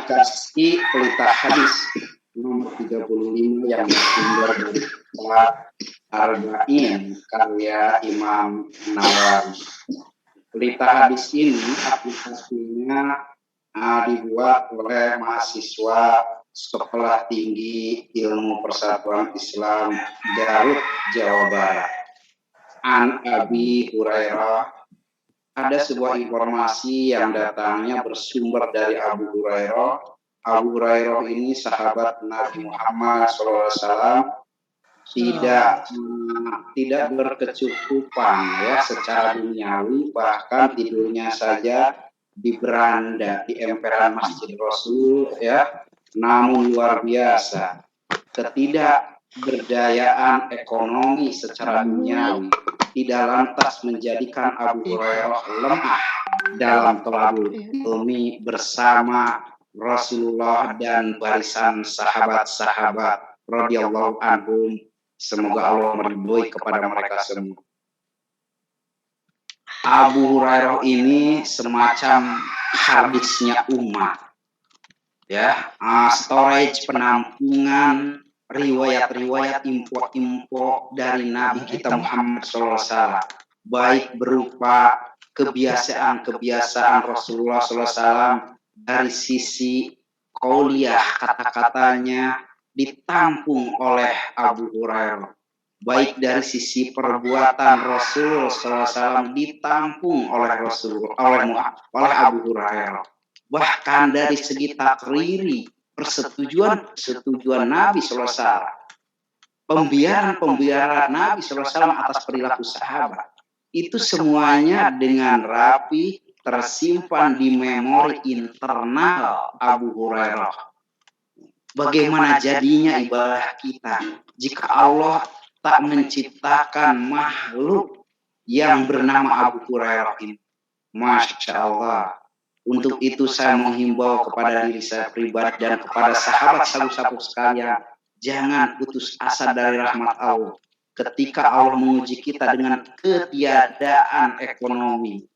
dikasih pelita hadis nomor 35 yang bersumber dari kitab Arba'in karya Imam Nawawi. Pelita hadis ini aplikasinya dibuat oleh mahasiswa Sekolah Tinggi Ilmu Persatuan Islam Garut, Jawa Barat. An Abi Hurairah, ada sebuah informasi yang datangnya bersumber dari Abu Hurairah. Abu Hurairah ini sahabat Nabi Muhammad SAW, tidak berkecukupan ya secara duniawi, bahkan tidurnya saja di beranda di emperan Masjid Rasul ya. Namun luar biasa ketidakberdayaan ekonomi secara duniawi tidak lantas menjadikan Abu Hurairah lemah dalam thalabul ilmi bersama Rasulullah dan barisan sahabat-sahabat radhiyallahu anhum. Semoga Allah meridhoi kepada mereka semua. Abu Hurairah ini semacam harddisknya umat. Ya, storage penampungan riwayat-riwayat info-info dari Nabi kita Muhammad SAW, baik berupa kebiasaan-kebiasaan Rasulullah SAW dari sisi qauliyah, kata-katanya ditampung oleh Abu Hurairah, baik dari sisi perbuatan Rasul SAW ditampung oleh oleh Abu Hurairah, bahkan dari segi takriri persetujuan Nabi SAW, pembiaran Nabi SAW atas perilaku sahabat, itu semuanya dengan rapi tersimpan di memori internal Abu Hurairah. Bagaimana jadinya ibadah kita jika Allah tak menciptakan makhluk yang bernama Abu Hurairah ini? Masya Allah. Untuk itu saya menghimbau kepada diri saya pribadi dan kepada sahabat-sahabat sekalian, jangan putus asa dari rahmat Allah. Ketika Allah menguji kita dengan ketiadaan ekonomi,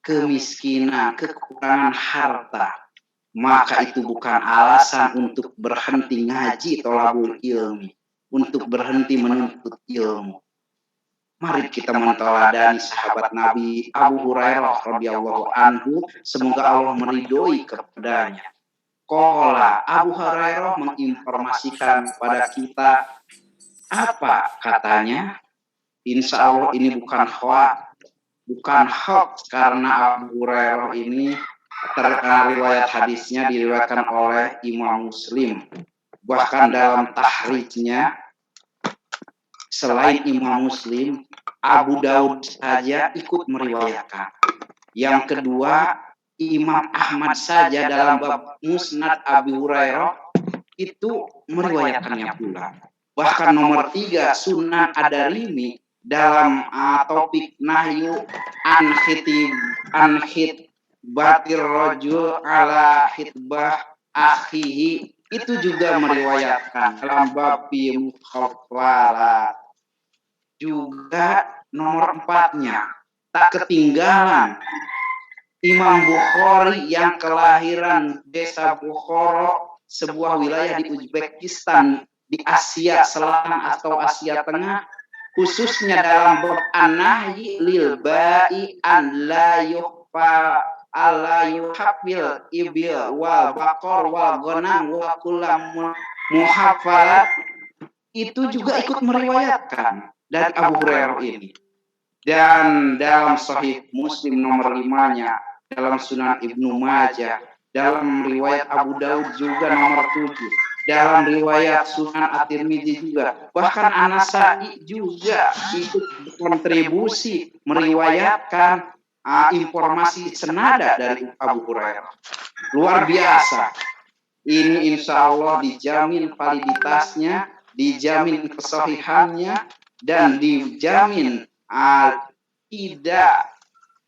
kemiskinan, kekurangan harta, maka itu bukan alasan untuk berhenti ngaji thalabul ilmi, untuk berhenti menuntut ilmu. Mari kita menteladani sahabat Nabi Abu Hurairah radhiyallahu anhu, semoga Allah meridhoi kepadanya. Qala, Abu Hurairah menginformasikan kepada kita apa katanya? Insya Allah ini bukan hoax karena Abu Hurairah ini riwayat hadisnya diriwayatkan oleh Imam Muslim. Bahkan dalam tahrijnya, selain Imam Muslim, Abu Daud saja ikut meriwayatkan. Yang kedua, Imam Ahmad saja dalam bab Musnad Abu Hurairah itu meriwayatkannya pula. Bahkan nomor 3, Sunan Ad-Darimi dalam topik nahyu an khitbatir rajul ala khitbah akhihi, itu juga meriwayatkan dalam bab mukhaffalat. Juga nomor 4-nya, tak ketinggalan Imam Bukhari yang kelahiran desa Bukhara, sebuah wilayah di Uzbekistan di Asia Selatan atau Asia Tengah, khususnya dalam bab an-nahyi lil ba'i an la yuhfa ala yuhafil ibil wal baqar wal ghanam wa kullam muhaffalat, itu juga ikut meriwayatkan dari Abu Hurairah ini. Dan dalam Sahih Muslim nomor 5-nya, dalam Sunan Ibnu Majah, dalam riwayat Abu Daud juga nomor 7, dalam riwayat Sunan At-Tirmidzi juga, bahkan An-Nasa'i juga ikut berkontribusi meriwayatkan informasi senada dari Abu Hurairah. Luar biasa. Ini insya Allah dijamin validitasnya, dijamin kesahihannya, dan dijamin tidak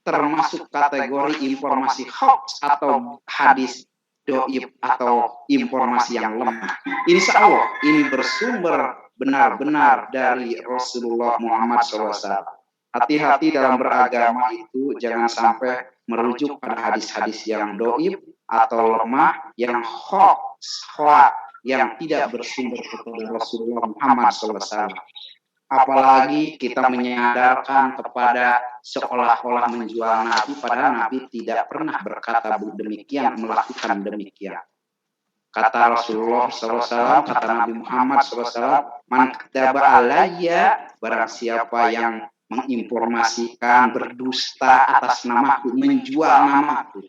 termasuk kategori informasi hoax atau hadis doib atau informasi yang lemah. Insya Allah ini bersumber benar-benar dari Rasulullah Muhammad SAW. Hati-hati dalam beragama itu, jangan sampai merujuk pada hadis-hadis yang doib atau lemah, yang hoax, yang tidak bersumber kepada Rasulullah Muhammad SAW. Apalagi kita menyadarkan kepada seolah-olah menjual Nabi, padahal Nabi tidak pernah berkata demikian, melakukan demikian. Kata Rasulullah SAW, kata Nabi Muhammad SAW, man kadzaba alayya, barang siapa yang menginformasikan, berdusta atas namaku, menjual namaku,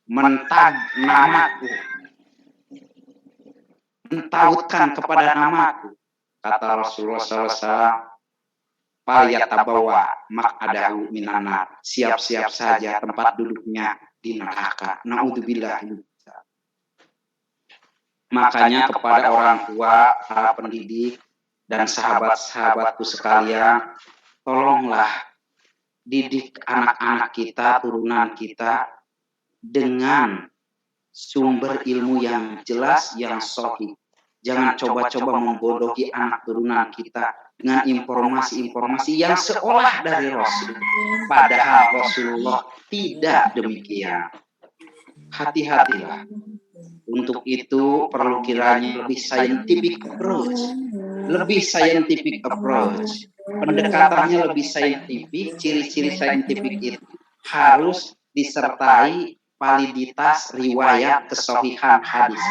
mentag namaku, mentautkan kepada namaku, kata Rasulullah SAW, falyatabawa maq'adahu minan nar, siap-siap saja tempat duduknya di neraka. Naudzubillah. Makanya kepada orang tua, para pendidik, dan sahabat-sahabatku sekalian, tolonglah didik anak-anak kita, turunan kita, dengan sumber ilmu yang jelas, yang sahih. Jangan coba-coba membodohi anak turunan kita dengan informasi-informasi yang seolah dari Rasul. Padahal Rasulullah tidak demikian. Hati-hatilah. Untuk itu perlu kiranya lebih scientific approach. Pendekatannya lebih saintifik, ciri-ciri saintifik itu harus disertai validitas riwayat kesohihan hadis.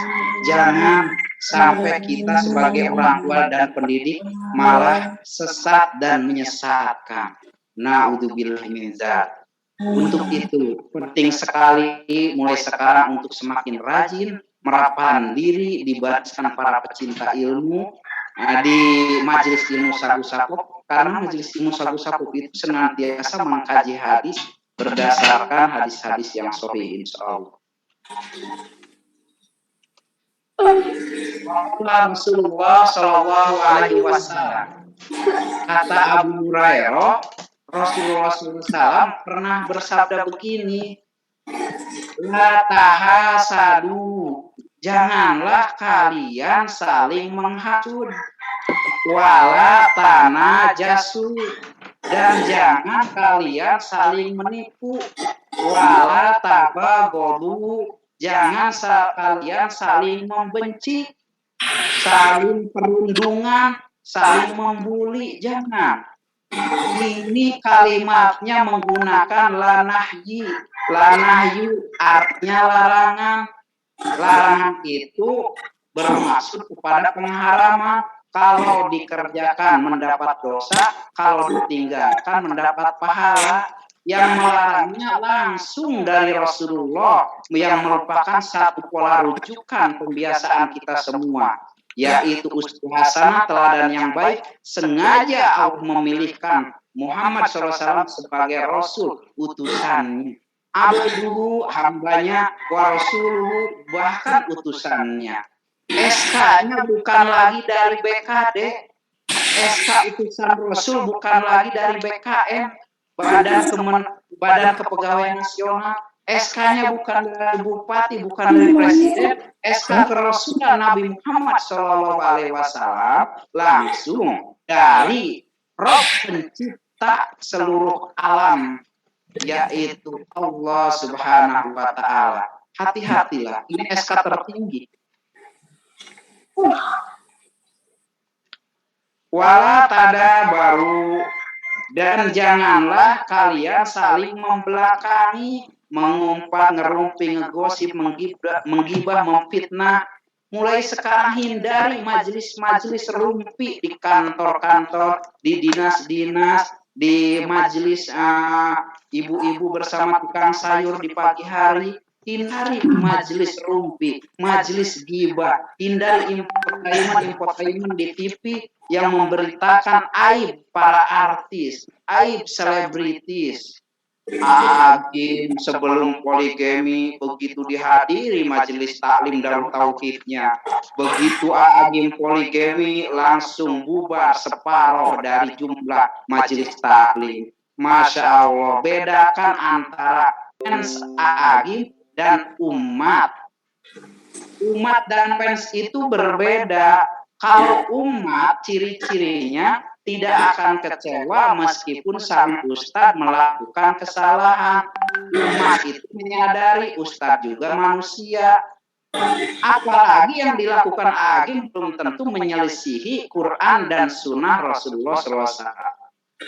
Jangan sampai kita sebagai orang tua dan pendidik malah sesat dan menyesatkan. Naudzubillah min dzalik. Untuk itu penting sekali mulai sekarang untuk semakin rajin merapahan diri di barisan para pecinta ilmu di majelis ilmu sagu-sakup, karena majelis ilmu sagu-sakup itu senantiasa mengkaji hadis berdasarkan hadis-hadis yang sahih, insyaallah. Rasulullah Shallallahu Alaihi Wasallam, kata Abu Hurairah, Rasulullah SAW pernah bersabda begini, la tahasadu, janganlah kalian saling menghasut, wala tanajasu, dan jangan kalian saling menipu, wala tabaghadu, jangan kalian saling membenci, saling perundungan, saling membuli, jangan. Ini kalimatnya menggunakan lanahyi. Lanahyu artinya larangan. Larangan itu bermaksud kepada pengharaman. Kalau dikerjakan mendapat dosa, kalau ditinggalkan mendapat pahala. Yang melarangnya langsung dari Rasulullah, yang merupakan satu pola rujukan pembiasaan kita semua, yaitu uswah hasanah, teladan yang baik. Sengaja Allah memilihkan Muhammad SAW sebagai Rasul, utusannya, abduhu, hambanya, wa rasuluhu, bahkan utusannya. SK-nya bukan lagi dari BKD, SK utusan Rasul bukan lagi dari BKM, Badan Kepegawaian Nasional. SK-nya bukan dari bupati, bukan dari presiden. SK kerasulan Nabi Muhammad SAW langsung dari Rob pencipta seluruh alam, yaitu Allah Subhanahu wa Ta'ala. Hati-hatilah, ini SK tertinggi. Wala tada baru, dan janganlah kalian saling membelakangi, mengumpat, ngerumpi, ngegosip, menggibah, memfitnah. Mulai sekarang hindari majelis-majelis rumpi di kantor-kantor, di dinas-dinas, di majelis ibu-ibu bersama tukang sayur di pagi hari. Hindari majelis rumpi, majelis gibah, hindari infotainment di TV yang memberitakan aib para artis, aib selebritis. Agim sebelum poligami begitu dihadiri majelis taklim Darut Tauhidnya, begitu Agim poligami langsung bubar separuh dari jumlah majelis taklim. Masya Allah, bedakan antara fans Agim dan umat. Umat dan fans itu berbeda. Kalau umat, ciri-cirinya tidak akan kecewa meskipun sang ustadz melakukan kesalahan. umat itu menyadari Ustadz juga manusia. Apalagi yang dilakukan Agim belum tentu menyelisihi Quran dan Sunnah Rasulullah SAW.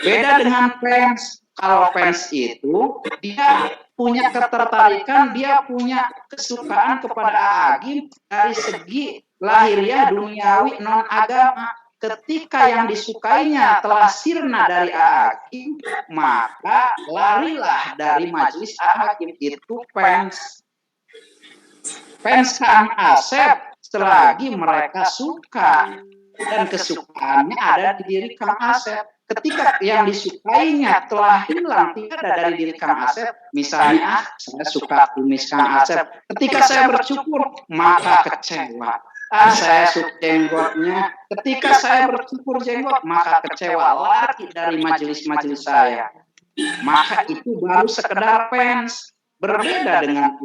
Beda dengan fans. Kalau fans itu dia punya ketertarikan, dia punya kesukaan kepada Agim dari segi lahiriah, duniawi, non agama. Ketika yang disukainya telah sirna dari Agim, maka larilah dari majelis Agim. Itu fans. Fans Kang Asep selagi mereka suka dan kesukaannya ada di diri Kang Asep. Ketika yang disukainya telah hilang, tidak ada dari diri Kang Asep, misalnya saya suka kumis Kang Asep, ketika saya bercukur maka kecewa. Saya suka jenggotnya, ketika saya bercukur jenggot maka kecewa, lari dari majelis-majelis saya. Maka itu baru sekedar fans. Berbeda dengan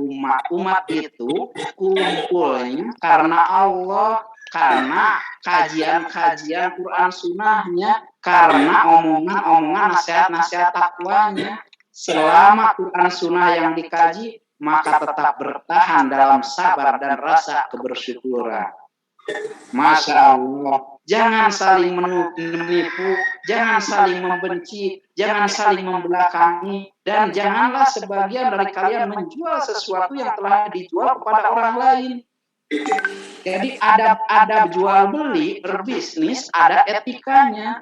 umat itu kumpulnya karena Allah, karena kajian-kajian Quran Sunnahnya, karena omongan-omongan nasihat-nasihat takwanya. Selama Quran Sunnah yang dikaji, maka tetap bertahan dalam sabar dan rasa kebersyukuran. Masya Allah, jangan saling menipu, jangan saling membenci, jangan saling membelakangi, dan janganlah sebagian dari kalian menjual sesuatu yang telah dijual kepada orang lain. Jadi adab-adab jual beli berbisnis ada etikanya.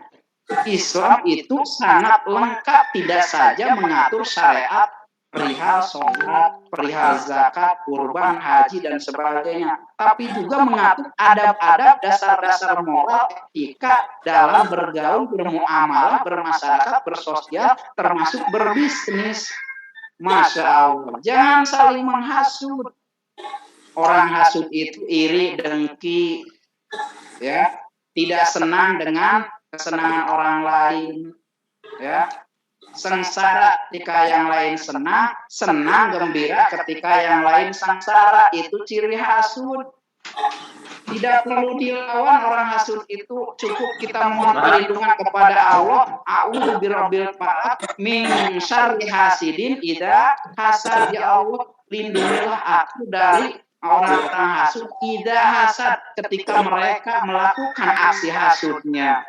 Islam itu sangat lengkap, tidak saja mengatur syariat perihal sholat, perihal zakat, kurban, haji, dan sebagainya, tapi juga mengatur adab-adab dasar-dasar moral etika dalam bergaul, bermuamalah, bermasyarakat, bersosial, termasuk berbisnis. Masya Allah, jangan saling menghasut. Orang hasut itu iri, dengki, ya, tidak senang dengan kesenangan orang lain, ya. Sengsara ketika yang lain senang, senang gembira ketika yang lain sengsara. Itu ciri hasud. Tidak perlu dilawan orang hasud itu, cukup kita mohon perlindungan kepada Allah. A'udzu birabbil falaq min syarri hasidin idza hasad. Ya Allah, lindungilah aku dari orang-orang hasud idza hasad, ketika mereka melakukan aksi hasudnya.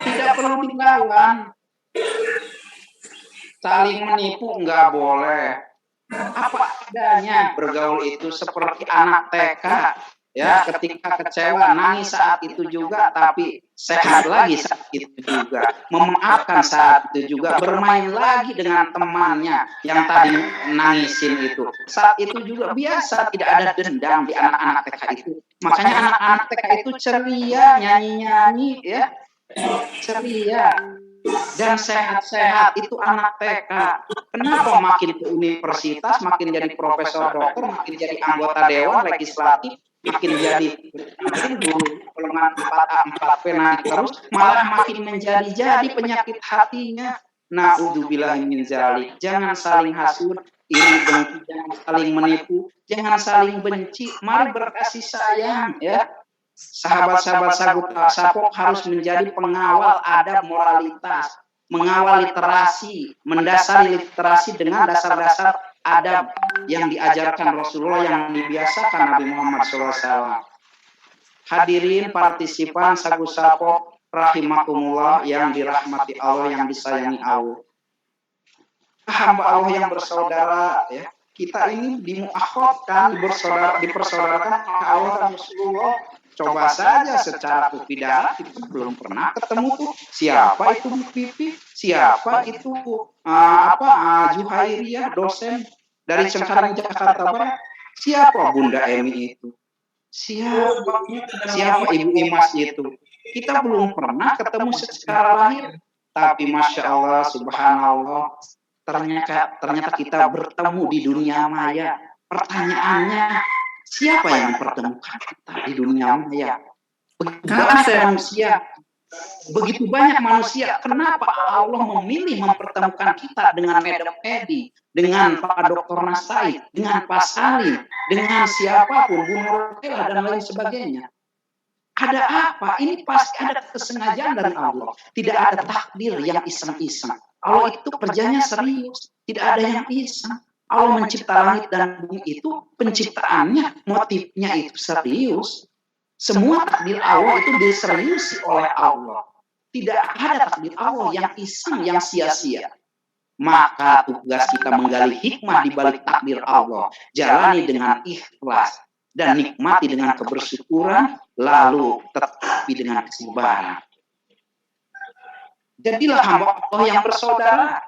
Tidak perlu dilawan. Saling menipu nggak boleh. Apa adanya bergaul itu seperti anak TK, ya, ketika kecewa nangis saat itu juga, tapi sehat lagi saat itu juga, memaafkan saat itu juga, bermain lagi dengan temannya yang tadi nangisin itu, saat itu juga biasa, tidak ada dendam di anak-anak TK itu. Makanya anak-anak TK itu ceria, nyanyi-nyanyi, ya, ceria dan sehat-sehat. Itu anak TK. Kenapa makin ke universitas, makin jadi profesor dokter, makin jadi anggota dewan legislatif, makin jadi golongan 4A 4P naik terus, malah makin menjadi penyakit hatinya. Na'udzubillahi min dzalik. Jangan saling hasud, iri dengki, jangan saling menipu, jangan saling benci. Mari berkasih sayang, ya. Sahabat-sahabat Sapok harus menjadi pengawal adab moralitas, mengawal literasi, mendasari literasi dengan dasar-dasar adab yang diajarkan Rasulullah, yang dibiasakan Nabi Muhammad SAW. Hadirin partisipan Sagu Sapok rahimakumullah yang dirahmati Allah, yang disayangi Allah. Hamba Allah yang bersaudara, ya. Kita ini dimuakhirkan, dipersaudarakan oleh Allah dan Rasulullah. Coba saja secara kufidah kita belum pernah ketemu tuh siapa itu Bu Pipi, siapa itu Juhairiyah, dosen dari Cengkareng Jakarta Barat, siapa Bunda Emi itu, siapa Ibu Imas itu. Kita belum pernah ketemu secara lahir, tapi Masya Allah, Subhanallah, ternyata kita bertemu di dunia maya. Pertanyaannya, siapa yang mempertemukan kita di dunia maya? Begitu banyak manusia. Kenapa Allah memilih mempertemukan kita dengan Madam Edi, dengan Pak Dr. Nasaid, dengan Pak Salim, dengan siapapun, Bu Nurlela dan lain sebagainya? Ada apa? Ini pasti ada kesengajaan dari Allah. Tidak ada takdir yang iseng-iseng. Allah itu kerjanya serius, tidak ada yang iseng. Allah mencipta langit dan bumi itu penciptaannya, motifnya itu serius. Semua takdir Allah itu diseriusi oleh Allah. Tidak ada takdir Allah yang iseng, yang sia-sia. Maka tugas kita menggali hikmah di balik takdir Allah. Jalani dengan ikhlas dan nikmati dengan kebersyukuran, lalu tetapi dengan kesabaran. Jadilah hamba Allah yang bersaudara.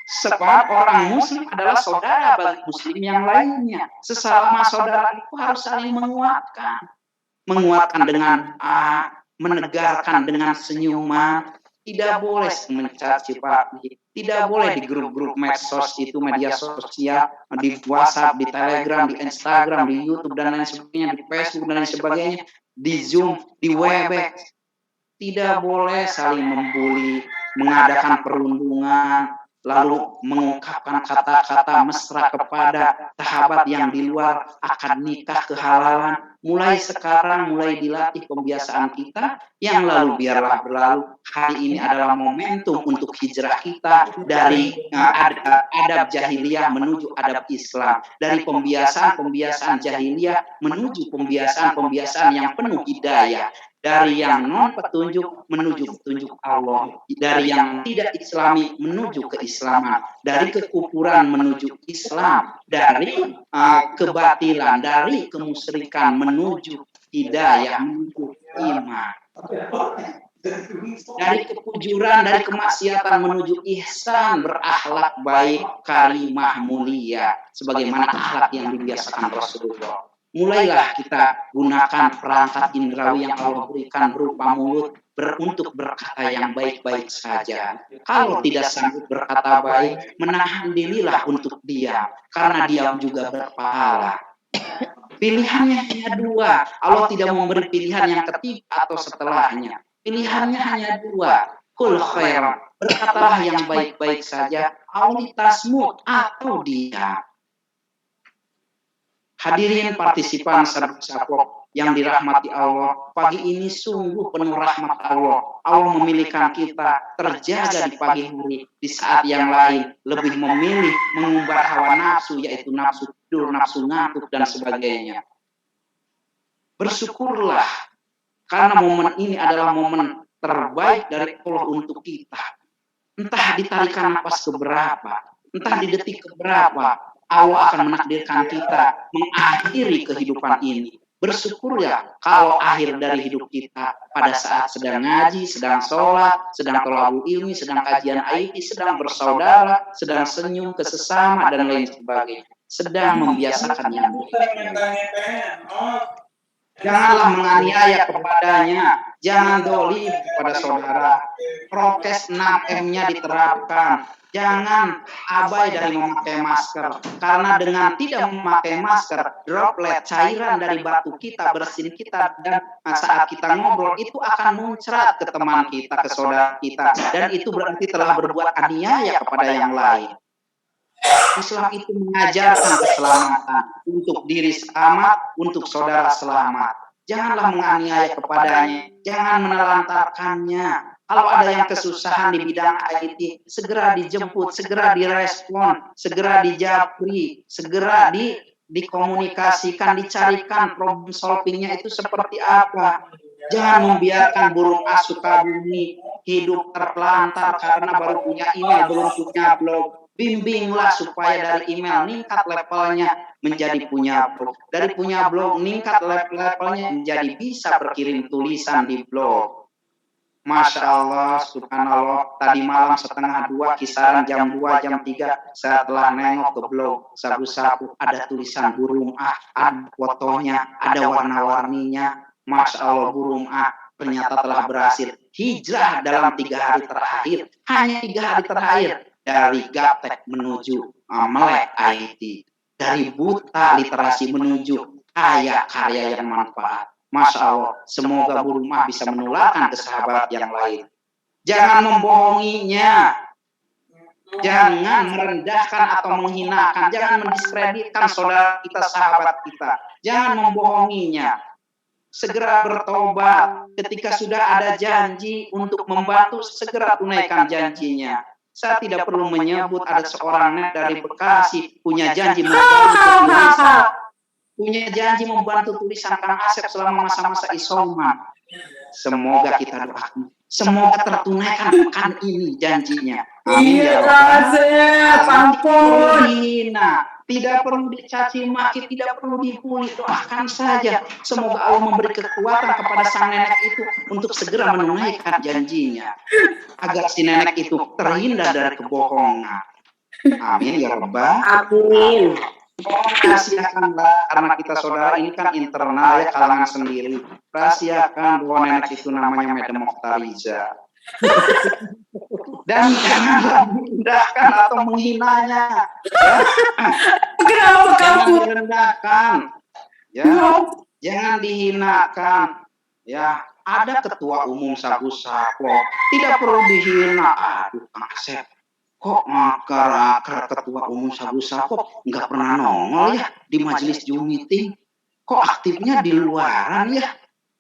Sebab orang muslim adalah saudara bagi muslim yang lainnya. Sesama saudara itu harus saling menguatkan. Menguatkan dengan menegarkan dengan senyuman. Tidak boleh mencaci maki, tidak boleh di grup-grup medsos itu, media sosial, di WhatsApp, di Telegram, di Instagram, di YouTube dan lain sebagainya, di Facebook dan lain sebagainya, di Zoom, di Webex. Tidak boleh saling membuli, mengadakan perundungan, lalu mengungkapkan kata-kata mesra kepada sahabat yang di luar akad nikah kehalalan. Mulai sekarang, mulai dilatih pembiasaan kita, yang lalu biarlah berlalu. Hari ini adalah momentum untuk hijrah kita dari adab jahiliyah menuju adab Islam. Dari pembiasaan jahiliyah menuju pembiasaan yang penuh hidayah. Dari yang non petunjuk menuju petunjuk Allah, dari yang tidak Islami menuju keislaman, dari kekufuran menuju Islam, dari kebatilan, dari kemusyrikan menuju hidayah, menuju iman, dari kefujuran, dari kemaksiatan menuju ihsan, berakhlak baik, karimah, mulia, sebagaimana akhlak yang dibiasakan Rasulullah. Mulailah kita gunakan perangkat indrawi yang Allah berikan berupa mulut untuk berkata yang baik-baik saja. Kalau tidak sanggup berkata baik, menahan dirilah untuk diam, karena diam juga berpahala. Pilihannya hanya dua. Allah tidak memberi pilihan yang ketiga atau setelahnya. Pilihannya hanya dua. Kul khairan, berkatalah yang baik-baik saja, aulitasmu atau diam. Hadirin partisipan Sabuk yang dirahmati Allah, pagi ini sungguh penuh rahmat Allah. Allah memilihkan kita terjaga di pagi hari, di saat yang lain lebih memilih mengumbar hawa nafsu, yaitu nafsu tidur, nafsu ngantuk, dan sebagainya. Bersyukurlah, karena momen ini adalah momen terbaik dari Allah untuk kita. Entah ditarikan nafas keberapa, entah di detik keberapa, Allah akan menakdirkan kita mengakhiri kehidupan ini. Bersyukur ya kalau akhir dari hidup kita pada saat sedang ngaji, sedang sholat, sedang thalabul ilmi, sedang kajian IT, sedang bersaudara, sedang senyum ke sesama, dan lain sebagainya. Sedang membiasakan yang janganlah menganiaya kepadanya, jangan dolim kepada saudara. Prokes 6M-nya diterapkan. Jangan abai dari memakai masker, karena dengan tidak memakai masker, droplet cairan dari batu kita, bersin kita, dan saat kita ngobrol itu akan muncrat ke teman kita, ke saudara kita, dan itu berarti telah berbuat aniaya kepada yang lain. Islam itu mengajarkan keselamatan untuk diri selamat, untuk saudara selamat. Janganlah menganiaya kepadanya, jangan menelantarkannya. Kalau ada yang kesusahan di bidang IT, segera dijemput, segera direspon, segera dijapri, segera dikomunikasikan, dicarikan problem solvingnya itu seperti apa. Jangan membiarkan burung asuka bumi hidup terpelantar karena baru punya email, belum punya blog. Bimbinglah supaya dari email meningkat levelnya menjadi punya blog. Dari punya blog meningkat levelnya menjadi bisa berkirim tulisan di blog. Masya Allah, subhanallah, tadi malam 1:30, kisaran jam 2, jam 3, setelah nengok ke blog sabu-sabu, ada tulisan burung ada fotonya, ada warna-warninya. Masya Allah, burung ternyata telah berhasil hijrah dalam 3 hari terakhir. Hanya 3 hari terakhir, dari gaptek menuju melek IT, dari buta literasi menuju kaya karya yang manfaat. Masya Allah, semoga burung bisa menularkan ke sahabat yang lain. Jangan membohonginya, jangan merendahkan atau menghinakan, jangan mendiskreditkan saudara kita, sahabat kita. Jangan membohonginya. Segera bertobat. Ketika sudah ada janji untuk membantu, segera tunaikan janjinya. Saya tidak perlu menyebut ada seorang nenek dari Bekasi punya janji membantu tulisan, punya janji membantu tulisan Kang Asep selama masa-masa isoman. Semoga kita doakan, semoga tertunaikan pekan ini janjinya. Amin ya Rabbal alamin. Tidak perlu dicaci maki, tidak perlu dibully, doakan saja. Semoga Allah memberi kekuatan kepada sang nenek itu untuk segera menunaikan janjinya, agar si nenek itu terhindar dari kebohongan. Amin ya Rabbal. Amin. Rahasiakanlah, karena kita saudara ini kan internal ya, kalangan sendiri. Rahasiakan bahwa nenek itu namanya Madam Moftariza. Dan janganlah merendahkan atau menghinanya. Ya. Kenapa kamu? Jangan direndahkan. Ya. Jangan dihinakan. Ya. Ada ketua umum Sagu Sapo, tidak perlu dihina. Aduh, Kang Asep, kok makar ketua umum Sagu Sapo nggak pernah nongol ya di majelis Zoom meeting? Kok aktifnya di luaran ya?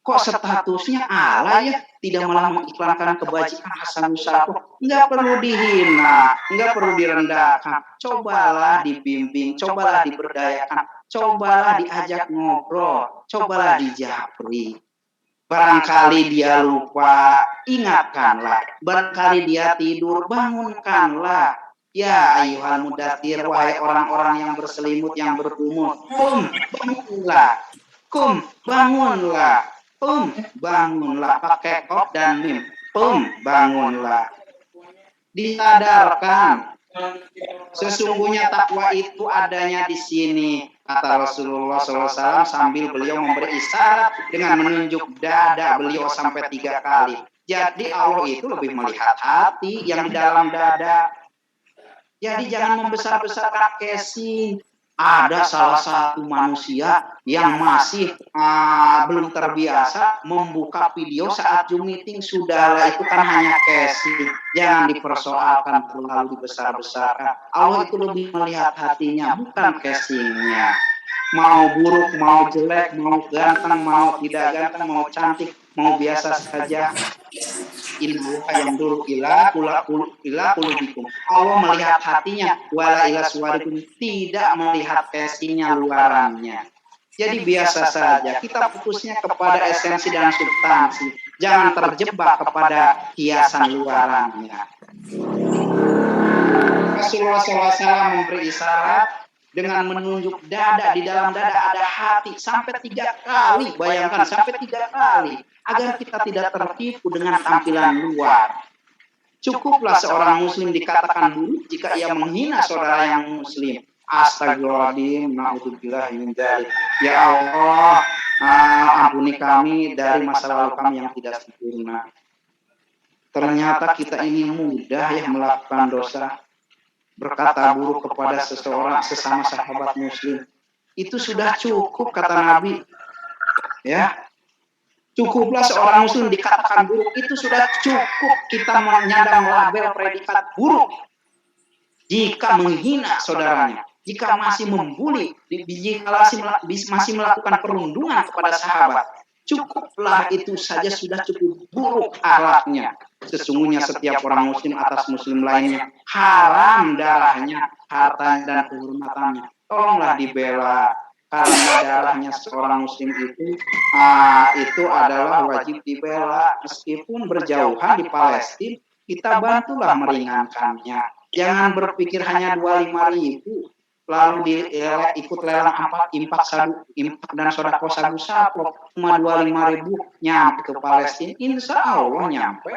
Kok statusnya ala ya? Tidak malah mengiklankan kebajikan Sagu Sapo? Nggak perlu dihina, nggak perlu direndahkan. Cobalah dibimbing, cobalah diberdayakan, cobalah diajak ngobrol, cobalah dijapri. Barangkali dia lupa, ingatkanlah. Barangkali dia tidur, bangunkanlah. Ya ayuhal mudathir, wahai orang-orang yang berselimut, yang berkumur. Bangunlah. Bangunlah. Bangunlah. Pakai kop dan mim. Bangunlah. Disadarkan. Sesungguhnya takwa itu adanya di sini, kata Rasulullah SAW sambil beliau memberi isyarat dengan menunjuk dada beliau sampai 3 kali. Jadi Allah itu lebih melihat hati yang di dalam dada. Jadi jangan membesar-besarkan casing. Ada salah satu manusia yang masih belum terbiasa membuka video saat Zoom meeting. Sudahlah, itu kan hanya casing. Jangan dipersoalkan terlalu dibesar-besarkan. Allah itu lebih melihat hatinya, bukan casingnya. Mau buruk, mau jelek, mau ganteng, mau tidak ganteng, mau cantik, mau biasa saja. Innallaha yanzuru ila qulubikum. Allah melihat hatinya, wala ila suwarikum, tidak melihat casingnya, luarannya. Jadi biasa saja, kita fokusnya kepada esensi dan substansi, jangan terjebak kepada hiasan luarannya. Rasulullah SAW memberi isyarat dengan menunjuk dada, di dalam dada ada hati, sampai 3 kali, bayangkan sampai 3 kali, agar kita tidak tertipu dengan tampilan luar. Cukuplah seorang muslim dikatakan buruk jika ia menghina saudara yang muslim. Astagfirullahaladzim, na'udzubillah min dzalik. Ya Allah, ampuni kami dari masa lalu kami yang tidak sempurna. Ternyata kita ini mudah ya melakukan dosa. Berkata buruk kepada seseorang, sesama sahabat muslim, itu sudah cukup, kata Nabi. Ya, cukuplah seorang muslim dikatakan buruk, itu sudah cukup kita menyandang label predikat buruk. Jika menghina saudaranya, jika masih membuli, jika masih melakukan perundungan kepada sahabat, cukuplah itu saja sudah cukup buruk akhlaknya. Sesungguhnya setiap orang muslim atas muslim lainnya haram darahnya, hartanya dan kehormatannya. Tolonglah dibela, karena darahnya seorang muslim itu adalah wajib dibela. Meskipun berjauhan di Palestina, kita bantulah meringankannya. Jangan berpikir hanya 25.000 lalu ikut lelang impak dan sodako Sagu Sapo, cuma 25.000 nyampe ke Palestina. Insya Allah nyampe.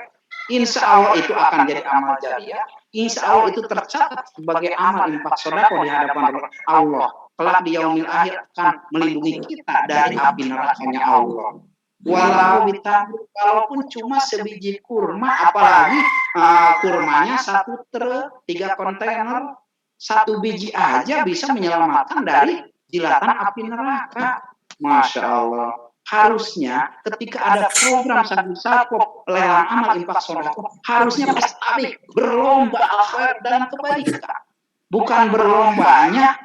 Insya Allah itu akan jadi amal jariah. Insya Allah itu tercatat sebagai amal impak sodako di hadapan Allah. Kelak di yaumil akhir akan melindungi kita dari api nerakanya Allah. Walau walaupun cuma sebiji kurma, apalagi kurmanya 3 kontainer, 1 biji aja bisa menyelamatkan dari jilatan api neraka. Masya Allah. Harusnya ketika ada program Sagu Sapo, lelang amal impak sodako, harusnya pasti berlomba akhirat dalam kebaikan. Bukan berlombanya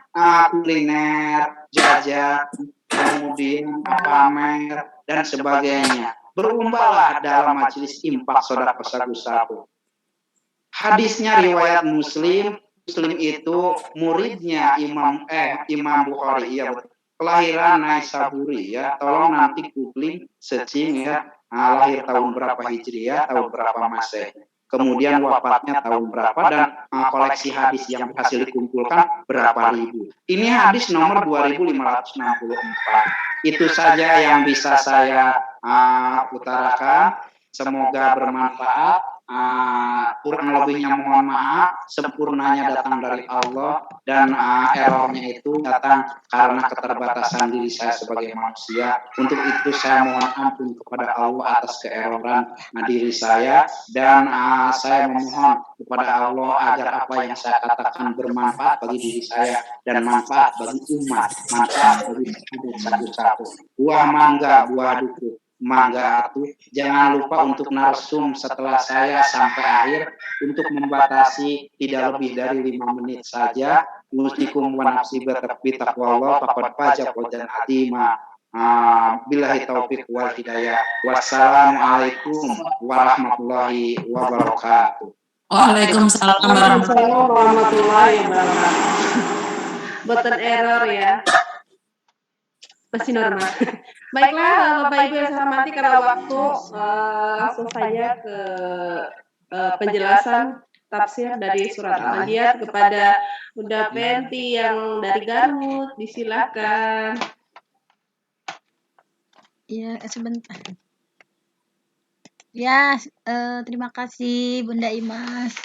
kuliner, jajan, kemudian pamer dan sebagainya. Berlombalah dalam majelis impak sodako Sagu Sapo. Hadisnya riwayat Muslim. Muslim itu muridnya Imam Bukhari, iya betul. Kelahiran Naisaburi ya. Tolong nanti googling, searching ya. Lahir tahun berapa Hijriah, tahun berapa Masehi. Kemudian wafatnya tahun berapa dan koleksi hadis yang berhasil dikumpulkan berapa ribu. Ini hadis nomor 2564. Itu saja yang bisa saya utarakan. Semoga bermanfaat. Kurang lebihnya mohon maaf, sempurnanya datang dari Allah dan errornya itu datang karena keterbatasan diri saya sebagai manusia. Untuk itu saya mohon ampun kepada Allah atas keeroran diri saya dan saya memohon kepada Allah agar apa yang saya katakan bermanfaat bagi diri saya dan manfaat bagi umat, manfaat bagi satu-satu. Buah mangga, buah duku, mangga atuh. Jangan lupa untuk narsum setelah saya sampai akhir untuk membatasi tidak lebih dari 5 menit saja. Mustikum wa nafsi bitaqwallah faqad faza fawzan azima. Billahi taufiq wal hidayah. Wassalamualaikum warahmatullahi wabarakatuh. Waalaikumsalam warahmatullahi Waalaikumsalam warahmatullahi wabarakatuh. Button error ya. Masih normal. Baiklah Bapak Ibu yang saya hormati, karena waktu langsung saja ke penjelasan tafsir dari surat Al-Adiyat kepada Bunda Penti yang dari Garut. Disilakan. Ya, sebentar. Ya, terima kasih Bunda Imas.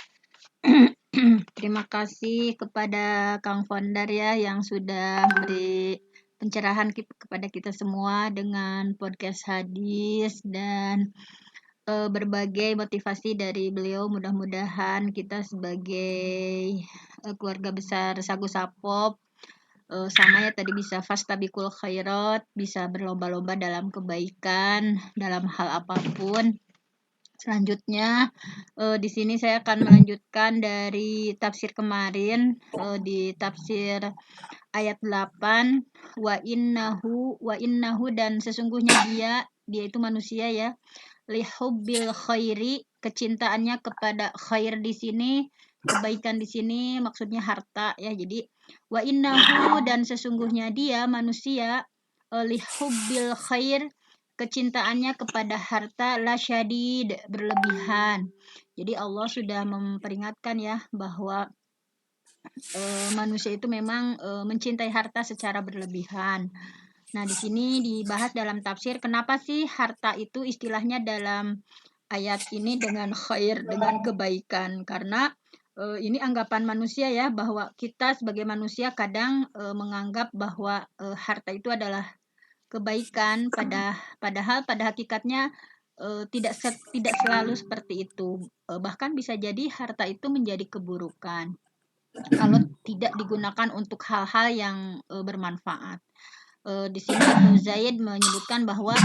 Terima kasih kepada Kang Founder ya yang sudah beri pencerahan kepada kita semua dengan podcast hadis dan berbagai motivasi dari beliau. Mudah-mudahan kita sebagai keluarga besar Sagu Sapop sama ya tadi bisa fastabiqul khairat, bisa berlomba-lomba dalam kebaikan dalam hal apapun. Selanjutnya di sini saya akan melanjutkan dari tafsir kemarin di tafsir ayat 8 wa innahu dan sesungguhnya dia itu manusia ya, lihubbil khairi, kecintaannya kepada khair di sini, kebaikan di sini maksudnya harta ya. Jadi wa innahu dan sesungguhnya dia manusia lihubbil khair, kecintaannya kepada harta lasyadid, berlebihan. Jadi Allah sudah memperingatkan ya bahwa manusia itu memang mencintai harta secara berlebihan. Nah, di sini dibahas dalam tafsir kenapa sih harta itu istilahnya dalam ayat ini dengan khair, dengan kebaikan. Karena ini anggapan manusia ya, bahwa kita sebagai manusia kadang menganggap bahwa harta itu adalah kebaikan, padahal pada hakikatnya tidak selalu seperti itu. Bahkan bisa jadi harta itu menjadi keburukan kalau tidak digunakan untuk hal-hal yang bermanfaat. Di sini Ibnu Zaid menyebutkan bahwa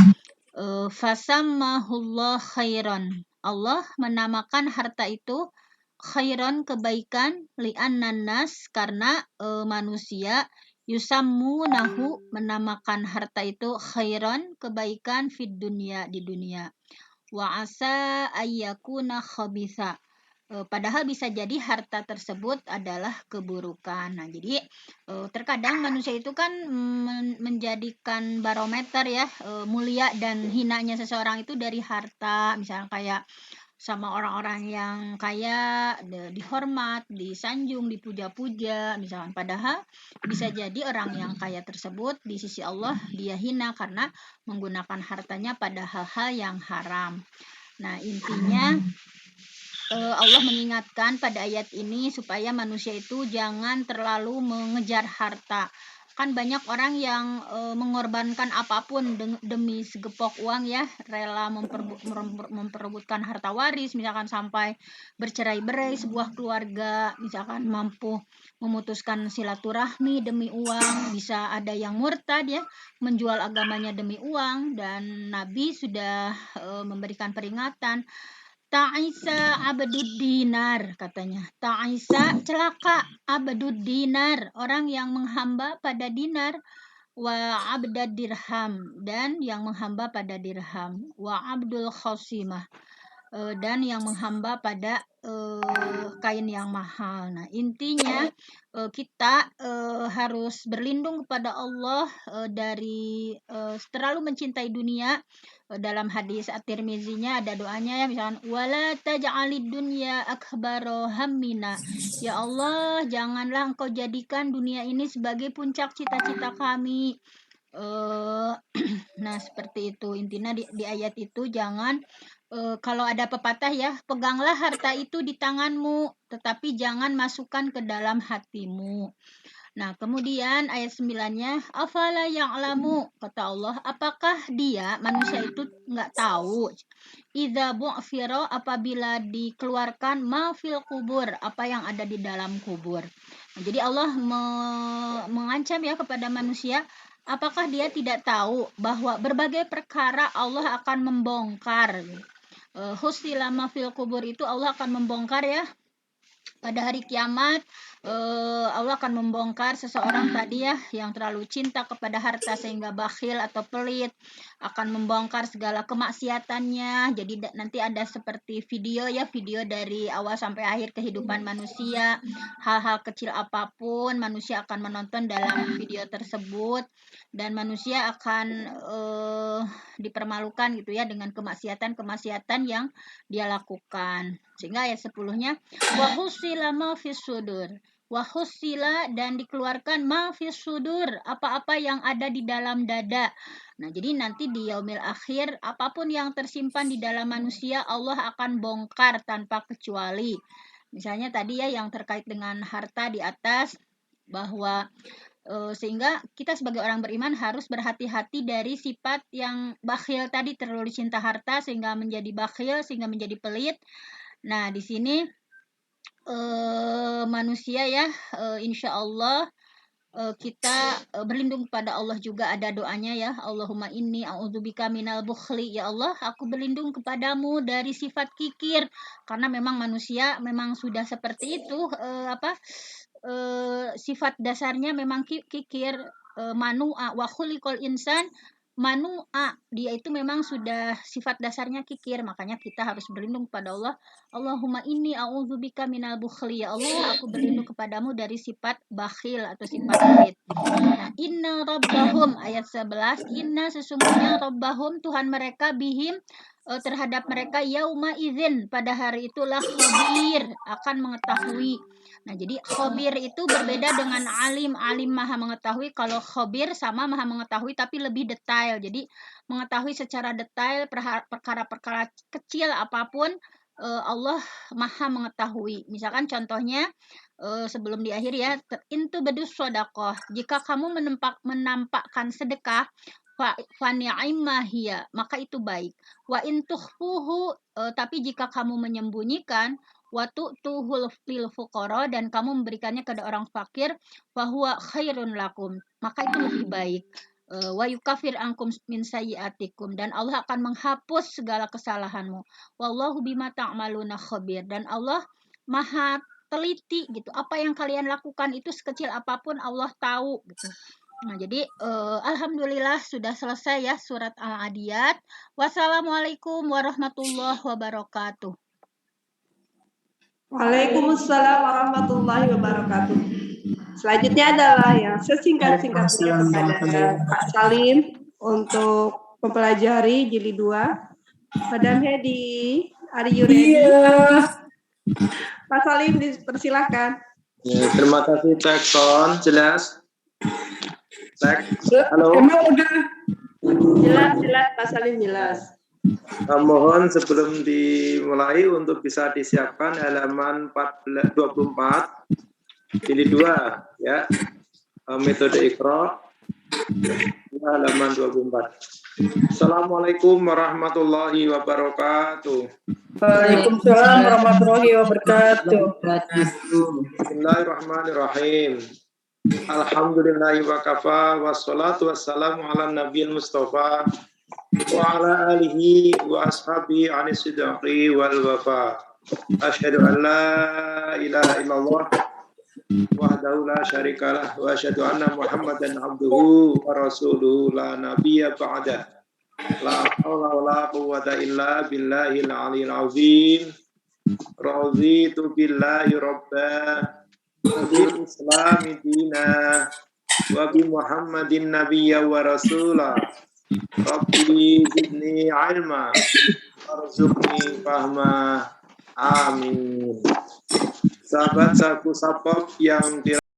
fasammahullah khairan. Allah menamakan harta itu khairan, kebaikan, li'annan nas, karena manusia yusammunahu, menamakan harta itu khairan, kebaikan, fid dunya, di dunia, wa asa ayyakuna khabitha, padahal bisa jadi harta tersebut adalah keburukan. Nah, jadi terkadang manusia itu kan menjadikan barometer ya, mulia dan hinanya seseorang itu dari harta. Misalnya kayak sama orang-orang yang kaya dihormat, disanjung, dipuja-puja misalkan. Padahal bisa jadi orang yang kaya tersebut di sisi Allah dia hina karena menggunakan hartanya pada hal-hal yang haram. Nah, intinya Allah mengingatkan pada ayat ini supaya manusia itu jangan terlalu mengejar harta. Kan banyak orang yang mengorbankan apapun demi segepok uang ya, rela memperebutkan harta waris, misalkan sampai bercerai-berai sebuah keluarga, misalkan mampu memutuskan silaturahmi demi uang, bisa ada yang murtad ya, menjual agamanya demi uang, dan Nabi sudah memberikan peringatan. Ta'isa abdud dinar, katanya. Ta'isa, celaka, abdud dinar, orang yang menghamba pada dinar, wa abdad dirham, dan yang menghamba pada dirham, wa abdul khosimah, dan yang menghamba pada kain yang mahal. Nah, intinya kita harus berlindung kepada Allah dari terlalu mencintai dunia. Dalam hadis At-Tirmizinya ada doanya ya, misalkan wala taj'alid dunya akbaro hammina. Ya Allah, janganlah engkau jadikan dunia ini sebagai puncak cita-cita kami. Nah, seperti itu. Intinya di ayat itu jangan kalau ada pepatah ya, peganglah harta itu di tanganmu, tetapi jangan masukkan ke dalam hatimu. Nah, kemudian ayat 9-nya, afala ya'lamu, kata Allah, apakah dia, manusia itu nggak tahu, idza bu'fira, apabila dikeluarkan ma fil kubur, apa yang ada di dalam kubur. Nah, jadi Allah mengancam ya kepada manusia, apakah dia tidak tahu bahwa berbagai perkara Allah akan membongkar. Husila ma fil kubur itu Allah akan membongkar ya. Pada hari kiamat Allah akan membongkar seseorang tadi ya yang terlalu cinta kepada harta sehingga bakhil atau pelit, akan membongkar segala kemaksiatannya. Jadi nanti ada seperti video ya, video dari awal sampai akhir kehidupan manusia, hal-hal kecil apapun manusia akan menonton dalam video tersebut, dan manusia akan dipermalukan gitu ya dengan kemaksiatan yang dia lakukan. Sehingga ayat 10-nya wahusila ma fis sudur, wahusila, dan dikeluarkan ma fis sudur, apa-apa yang ada di dalam dada. Nah, jadi nanti di yaumil akhir apapun yang tersimpan di dalam manusia Allah akan bongkar tanpa kecuali. Misalnya tadi ya yang terkait dengan harta di atas, bahwa sehingga kita sebagai orang beriman harus berhati-hati dari sifat yang bakhil tadi, terlalu cinta harta sehingga menjadi bakhil, sehingga menjadi pelit. Nah, di sini manusia ya, insya Allah kita berlindung kepada Allah juga, ada doanya ya, Allahumma inni a'udzubika minal bukhli, ya Allah aku berlindung kepadamu dari sifat kikir, karena memang manusia memang sudah seperti itu, sifat dasarnya memang kikir, manu'a wa khuliqal insan manu'a, dia itu memang sudah sifat dasarnya kikir, makanya kita harus berlindung kepada Allah. Allahumma inni a'udzubika minal bukhli, ya Allah aku berlindung kepadamu dari sifat bakhil atau sifat pelit. Nah, inna rabbahum ayat 11, inna sesungguhnya rabbahum Tuhan mereka bihim terhadap mereka yauma idzin pada hari itulah khabir, akan mengetahui. Nah, jadi khabir itu berbeda dengan alim. Alim maha mengetahui, kalau khabir sama maha mengetahui tapi lebih detail. Jadi mengetahui secara detail perkara-perkara kecil apapun, Allah maha mengetahui. Misalkan contohnya sebelum di akhir ya, intu bedus sodakoh, jika kamu menampakkan sedekah, fa ni'imah hiya, maka itu baik. Wa in tukhfuhu, tapi jika kamu menyembunyikan, wa tu'tuhul lil fuqara, dan kamu memberikannya kepada orang fakir, fa huwa khairun lakum, maka itu lebih baik. Wa yukafir ankum min sayyiatikum, dan Allah akan menghapus segala kesalahanmu. Wallahu bima ta'maluna khabir, dan Allah maha teliti gitu. Apa yang kalian lakukan itu sekecil apapun Allah tahu gitu. Nah, jadi alhamdulillah sudah selesai ya surat Al-Adiyat. Wassalamualaikum warahmatullahi wabarakatuh. Waalaikumsalam warahmatullahi wabarakatuh. Selanjutnya adalah yang sesingkat-singkatnya kepada Pak Salim untuk mempelajari jilid 2. Madam Hedi, are you ready? Pak Salim, dipersilahkan. Ya, terima kasih Tekson, jelas. Halo. Jelas, Pak Salim jelas. Mohon sebelum dimulai untuk bisa disiapkan halaman 24 jilid 2 ya. Metode Iqra halaman 24. Assalamualaikum warahmatullahi wabarakatuh. Waalaikumsalam warahmatullahi wabarakatuh. Bismillahirrahmanirrahim. Alhamdulillahi wa kafa, wassalatu wassalamu ala nabiyil mustafa wa ala alihi wa ashabihi anis sidqi wal wafa. Asyhadu an la ilaha illallah wahdahu la syarikalah wa asyhadu anna Muhammadan abduhu wa rasuluhu la nabiyya ba'dah. La haula wala quwwata illa billahil aliyil azim. Raditu billahi rabba wa bil islami dina wa bi Muhammadin nabiyya wa rasula. Rabbi zidni ilma warzuqni fahma. Amin. Sahabat saku sapop yang